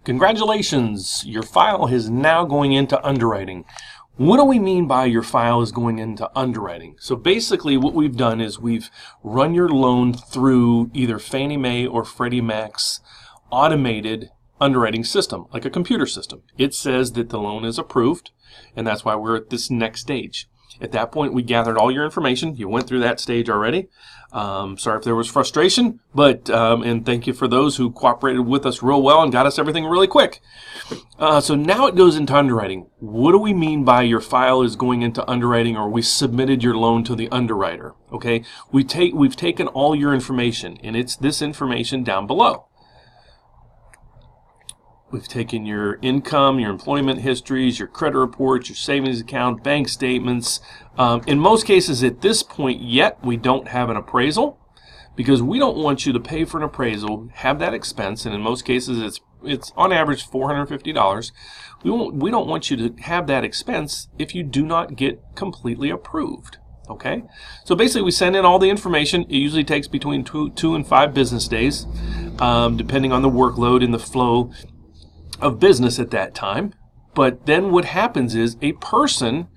Congratulations, your file is now going into underwriting. What do we mean by your file is going into underwriting? So basically what we've done is we've run your loan through either Fannie Mae or Freddie Mac's automated underwriting system, like a computer system. It says that the loan is approved, and that's why we're at this next stage. At that point, we gathered all your information. You went through that stage already. Sorry if there was frustration, but and thank you for those who cooperated with us real well and got us everything really quick. So now it goes into underwriting. What do we mean by your file is going into underwriting, or we submitted your loan to the underwriter? Okay, we've taken all your information, and it's this information down below. We've taken your income, your employment histories, your credit reports, your savings account, bank statements. In most cases at this point yet, we don't have an appraisal because we don't want you to pay for an appraisal, have that expense, and in most cases it's on average $450. We don't want you to have that expense if you do not get completely approved. Okay, so basically we send in all the information. It usually takes between two and 5 business days, depending on the workload and the flow of business at that time. But then what happens is a person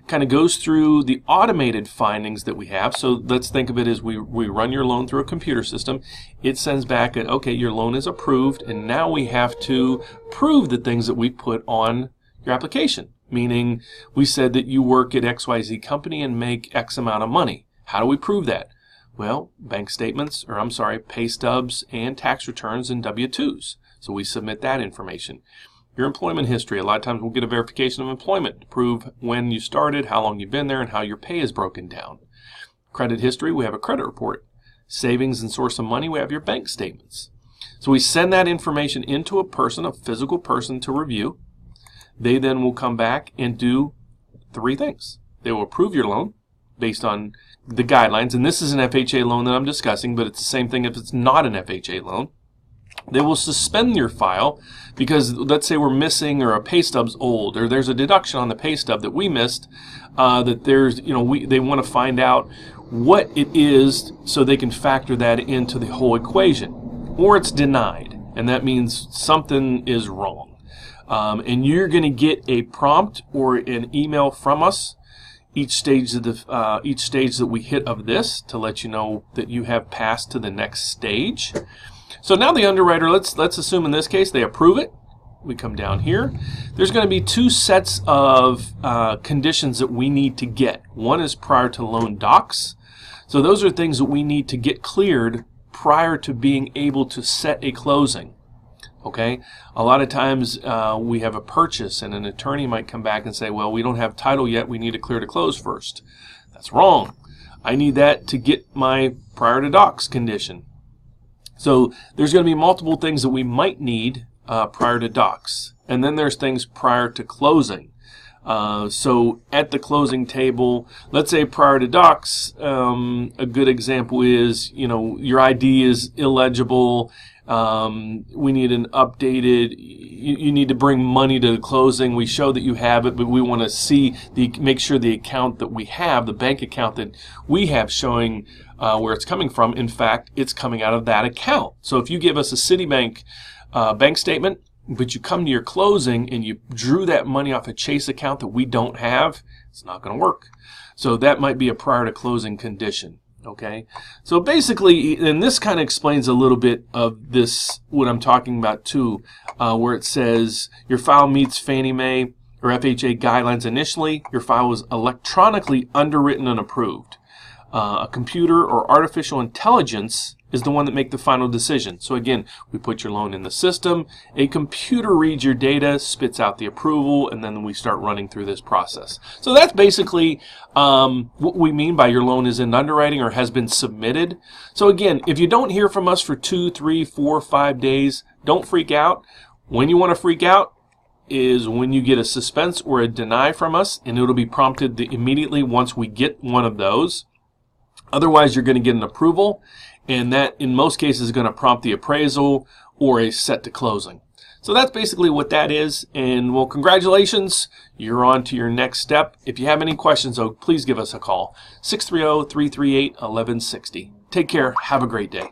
kind of goes through the automated findings that we have. So let's think of it as we run your loan through a computer system. It sends back that, okay, your loan is approved, and now we have to prove the things that we put on your application. Meaning we said that you work at XYZ company and make X amount of money. How do we prove that? Well, bank statements, or I'm sorry, pay stubs and tax returns and W-2s. So we submit that information. Your employment history, a lot of times we'll get a verification of employment to prove when you started, how long you've been there, and how your pay is broken down. Credit history, we have a credit report. Savings and source of money, we have your bank statements. So we send that information into a person, a physical person, to review. They then will come back and do 3 things. They will approve your loan based on the guidelines, and this is an FHA loan that I'm discussing, but it's the same thing if it's not an FHA loan. They will suspend your file because let's say we're missing, or a pay stub's old, or there's a deduction on the pay stub that we missed, that there's, they want to find out what it is so they can factor that into the whole equation. Or it's denied, and that means something is wrong. And you're going to get a prompt or an email from us each stage that we hit of this to let you know that you have passed to the next stage. So now the underwriter, let's assume in this case they approve it. We come down here. There's going to be 2 sets of conditions that we need to get. One is prior to loan docs. So those are things that we need to get cleared prior to being able to set a closing. Okay, a lot of times we have a purchase and an attorney might come back and say, well, we don't have title yet, we need to clear to close first. That's wrong. I need that to get my prior to docs condition. So there's going to be multiple things that we might need prior to docs. And then there's things prior to closing. So at the closing table, let's say prior to docs, a good example is, your ID is illegible. We need an updated, you need to bring money to the closing. We show that you have it, but we want to see make sure the account that we have, the bank account that we have showing where it's coming from, in fact, it's coming out of that account. So if you give us a Citibank bank statement, but you come to your closing and you drew that money off a Chase account that we don't have, it's not going to work. So that might be a prior to closing condition. Okay, so basically, and this kind of explains a little bit of this, what I'm talking about too, where it says your file meets Fannie Mae or FHA guidelines initially, your file was electronically underwritten and approved. A computer or artificial intelligence is the one that make the final decision. So again, we put your loan in the system, a computer reads your data, spits out the approval, and then we start running through this process. So that's basically what we mean by your loan is in underwriting or has been submitted. So again, if you don't hear from us for 2, 3, 4, 5 days, don't freak out. When you want to freak out is when you get a suspense or a deny from us, and it'll be prompted immediately once we get one of those. Otherwise, you're going to get an approval, and that in most cases is going to prompt the appraisal or a set to closing. So that's basically what that is, and well, congratulations, you're on to your next step. If you have any questions, though, please give us a call, 630-338-1160. Take care, have a great day.